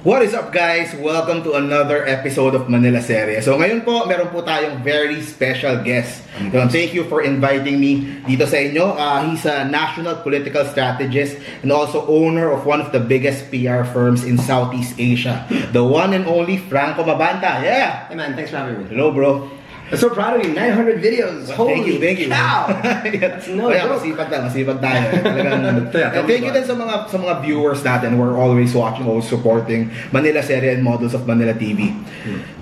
What is up guys? Welcome to another episode of Manila Serie. So ngayon po, meron po tayong very special guest. Thank you for inviting me dito sa inyo. He's a national political strategist and also owner of one of the biggest PR firms in Southeast Asia. The one and only Franco Mabanta. Yeah! Hey man, thanks for having me. Hello bro. I'm so proud of you. 900 videos. Well, thank you. Cow! That's no joke. Masipag tayo. And thank you din sa mga viewers natin who are always watching, always supporting Manila Serie and models of Manila TV.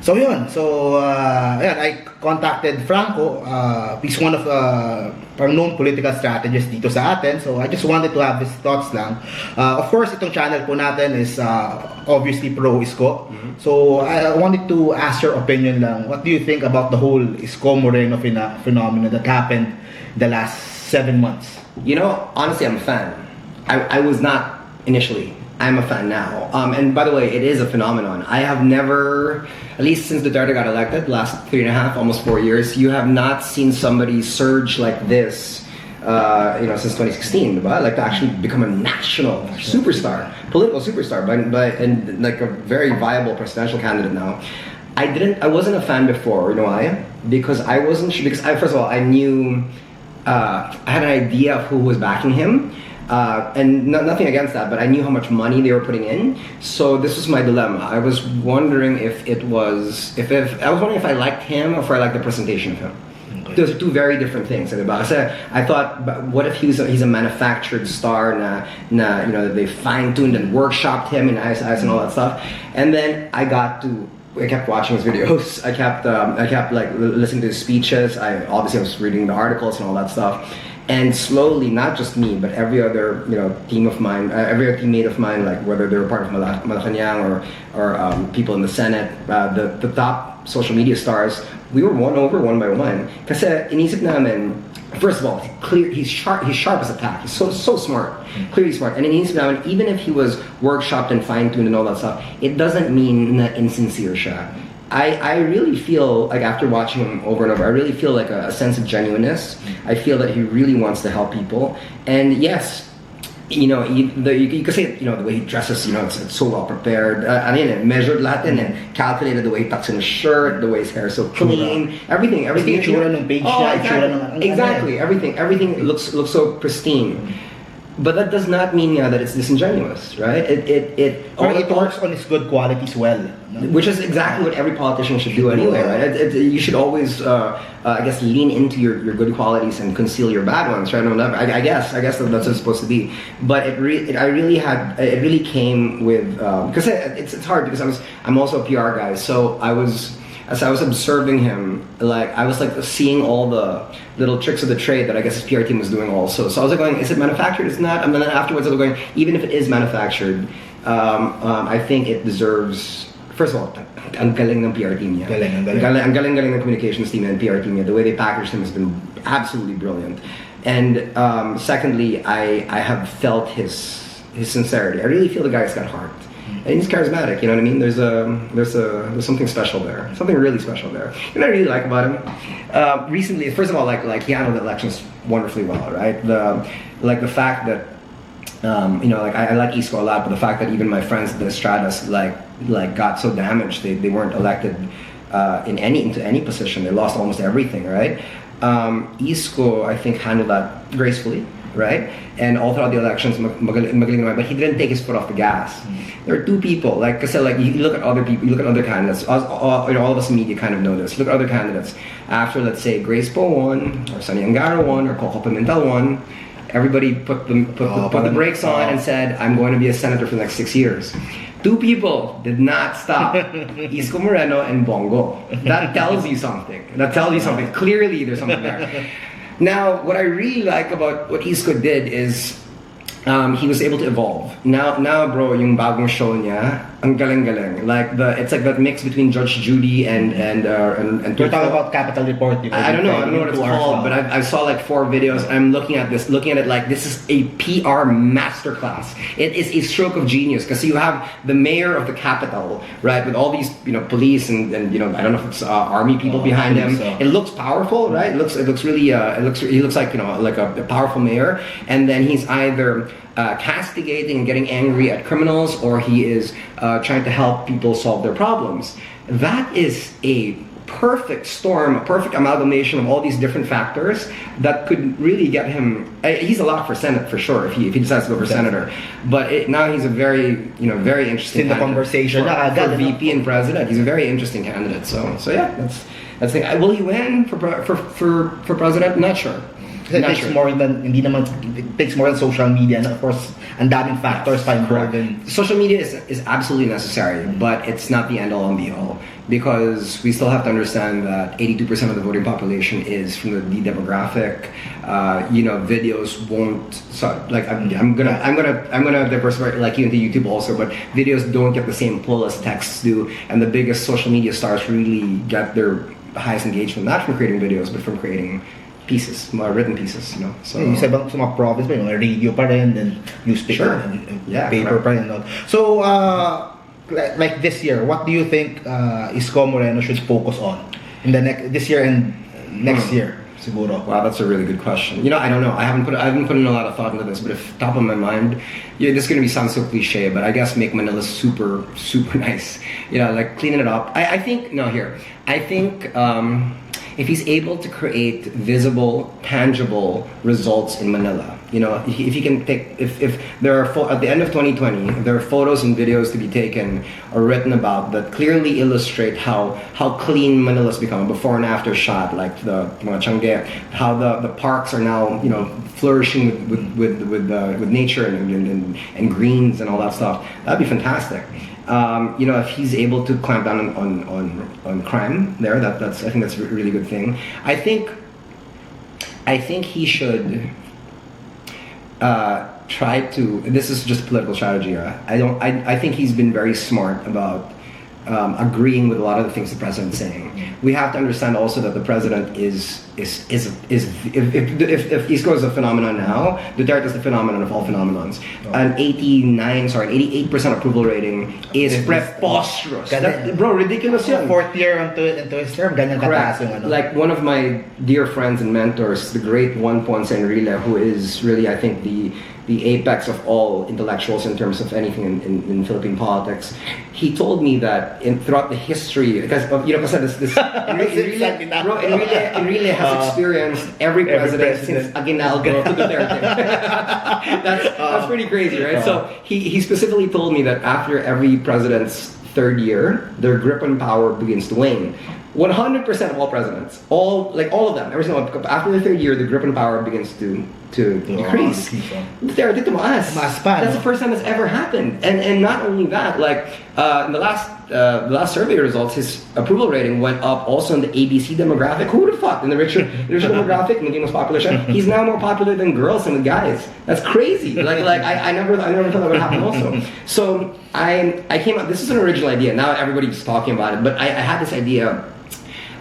So yun. So I contacted Franco. He's one of known political strategists dito sa atin. So I just wanted to have his thoughts lang. Of course, itong channel po natin is obviously pro ISKO. So I wanted to ask your opinion lang. What do you think about the whole ISKO Moreno phenomenon that happened the last 7 months? You know, honestly, I'm a fan. I was not initially. I'm a fan now. And by the way, it is a phenomenon. I have never, at least since Duterte got elected, last 3.5, almost 4 years, you have not seen somebody surge like this, since 2016, right? Like to actually become a national superstar, political superstar, but and like a very viable presidential candidate now. I wasn't a fan before, you know why? Because I wasn't sure, because first of all, I knew, I had an idea of who was backing him. And nothing against that, but I knew how much money they were putting in. So this was my dilemma. I was wondering if I was wondering if I liked him or if I liked the presentation of him. Okay. Those are two very different things. I thought, but what if he's a manufactured star? They fine-tuned and workshopped him and ice and all that stuff. And then I kept watching his videos. I kept like listening to his speeches. I was reading the articles and all that stuff. And slowly, not just me, but every other team of mine, every other teammate of mine, like whether they were part of Malacanang or people in the Senate, the top social media stars, we were won over one by one. Kasi inisip namin, first of all, he's sharp as a tack. He's so smart, clearly smart. And inisip namin, even if he was workshopped and fine-tuned and all that stuff, it doesn't mean na insincere siya. I really feel like after watching him over and over, I really feel like a sense of genuineness. I feel that he really wants to help people. And yes, you could say, the way he dresses, it's so well prepared. Measured lahat and calculated the way he tucks in his shirt, the way his hair is so clean, everything. Exactly, everything looks so pristine. But that does not mean that it's disingenuous, right? It works on its good qualities well. Which is exactly what every politician should do anyway, right? You should always, lean into your good qualities and conceal your bad ones, right? I guess that's what it's supposed to be. But it really came with, because it's hard because I'm also a PR guy, so as I was observing him, I was seeing all the little tricks of the trade that I guess his PR team was doing also. So I was going, is it manufactured? It's not. And then afterwards I was going, even if it is manufactured, I think it deserves, first of all, ang galing ng PR team niya. Ang galing ng communications team and PR team niya. The way they packaged him has been absolutely brilliant. And secondly, I have felt his sincerity. I really feel the guy's got heart. And he's charismatic, you know what I mean? There's something special there, something really special there. And I really like about him. Recently, first of all, like he handled the elections wonderfully well, right? The fact that I like ISKO a lot, but the fact that even my friends at the Estradas got so damaged, they weren't elected into any position. They lost almost everything, right? ISKO, I think, handled that gracefully. Right? And all throughout the elections, magaling naman, but he didn't take his foot off the gas. There are two people, you look at other people, you look at other candidates, all of us in media kind of know this. Look at other candidates. After, let's say, Grace Po won, or Sunny Angara won, or Coco Pimentel won, everybody put the brakes on and said, I'm going to be a senator for the next 6 years. Two people did not stop, ISKO Moreno and Bongo. That tells you something. Clearly there's something there. Now, what I really like about what ISKO did is he was able to evolve. Now, bro, yung bagong show niya, ang galing-galing. It's like that mix between Judge Judy and You're talking about Capital Report. I don't know what it's called, but I saw 4 videos. I'm looking at it like this is a PR masterclass. It is a stroke of genius because you have the mayor of the capital, right, with all these police and I don't know if it's army people behind him. So. It looks powerful, right? It looks really he looks like a powerful mayor, and then he's either castigating and getting angry at criminals, or he is trying to help people solve their problems. That is a perfect storm, a perfect amalgamation of all these different factors that could really get him. He's a lock for Senate for sure if he decides to go for senator. But now he's a very very interesting. In the conversation, for VP and president, he's a very interesting candidate. So yeah, that's the thing. Will he win for president? Not sure. It takes more than it takes more than social media, and of course, and damning factors pa involved in. Social media is absolutely necessary, but it's not the end all and be all, because we still have to understand that 82% of the voting population is from the demographic. Videos won't. So like I'm gonna diversify like you into YouTube also, but videos don't get the same pull as texts do, and the biggest social media stars really get their highest engagement not from creating videos, but from creating pieces, more written pieces, So yung sa mga province pa, yung radio pa rin, then newspaper, and paper pa rin. So, like this year, what do you think ISKO Moreno should focus on in this year and next year? Siguro. Wow, that's a really good question. I don't know. I haven't put in a lot of thought into this, but if top of my mind, this is gonna sound so cliche, but I guess make Manila super, super nice. Like cleaning it up. I think if he's able to create visible, tangible results in Manila, if he can pick, if there are at the end of 2020, if there are photos and videos to be taken or written about that clearly illustrate how clean Manila's become, a before and after shot, like the mga Changi, how the parks are now flourishing with nature and greens and all that stuff, that'd be fantastic. If he's able to clamp down on crime there, I think that's a really good thing. I think he should try to. This is just political strategy. I think he's been very smart about agreeing with a lot of the things the president's saying. We have to understand also that the president is if ISKO is a phenomenon now, Duterte is the phenomenon of all phenomenons. An 88% approval rating is preposterous. Bro, ridiculous yun. Fourth year into his term, ganyan kataas yung ano. Like one of my dear friends and mentors, the great Juan Ponce Enrile, who is really, I think, the apex of all intellectuals in terms of anything in Philippine politics. He told me that throughout the history, because this Enrile has experienced every president since Aguinaldo to Duterte. That's pretty crazy, right? So he specifically told me that after every president's third year, their grip on power begins to wane. 100% of all presidents, all of them, every single one, after the third year, the grip on power begins to decrease. Duterte tumaas. That's the first time it's ever happened. And not only that, in the last survey results, his approval rating went up also in the ABC demographic. Who would have thought? In the richer demographic, naging mas popular siya. He's now more popular than girls and guys. That's crazy. I never thought that would happen also. So I came up. This is an original idea. Now everybody's talking about it, but I had this idea.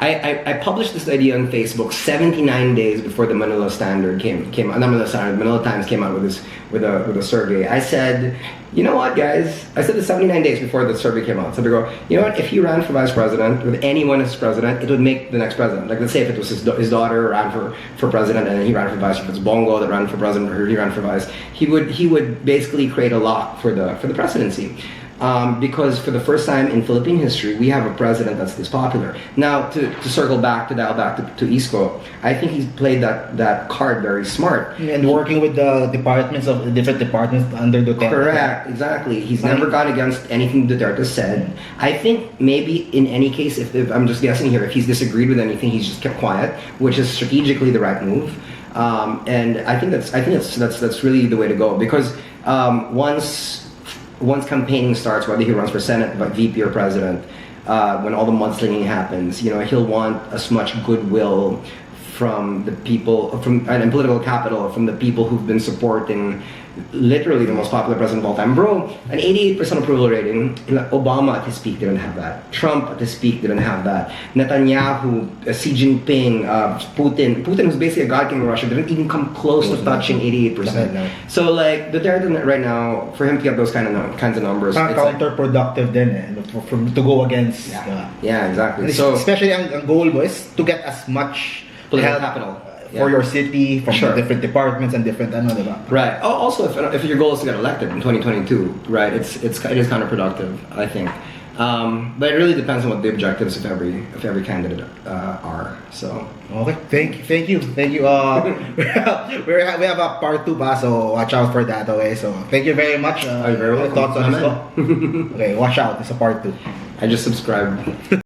I published this idea on Facebook 79 days before the Manila Standard came out. Not Manila Standard, Manila Times came out with a survey. I said, you know what, guys? I said this 79 days before the survey came out. So they go, you know what? If he ran for vice president with anyone as president, it would make the next president. Like, let's say if it was his daughter ran for president and then he ran for vice. If it's Bongo that ran for president or he ran for vice, he would basically create a lock for the presidency. Because for the first time in Philippine history, we have a president that's this popular. Now, to dial back to ISKO, I think he's played that card very smart. And working with the different departments under Duterte. Correct, exactly. He's never gone against anything Duterte said. I think maybe in any case, if I'm just guessing here, if he's disagreed with anything, he's just kept quiet, which is strategically the right move. And I think that's really the way to go, because once campaigning starts, whether he runs for Senate, VP or president, when all the mudslinging happens, he'll want as much goodwill from the people, and political capital from the people who've been supporting literally the most popular president of all time. Bro, an 88% approval rating. Obama at his peak didn't have that. Trump at his peak didn't have that. Netanyahu, Xi Jinping, Putin, who's basically a god king of Russia, didn't even come close to touching 88%. So Duterte right now, for him to get those kinds of numbers, it's counterproductive then to go against. Yeah, exactly. So especially ang goal mo is to get as much political capital for your city, from Sure. different departments and different ano, diba? Right. Also, if your goal is to get elected in 2022, right, it is counterproductive, I think. But it really depends on what the objectives of every candidate are. So. Okay, thank you. We have a part 2 pa, so watch out for that. Okay, so thank you very much. You're very welcome. Thoughts on this? Okay, watch out. It's a part 2. I just subscribed.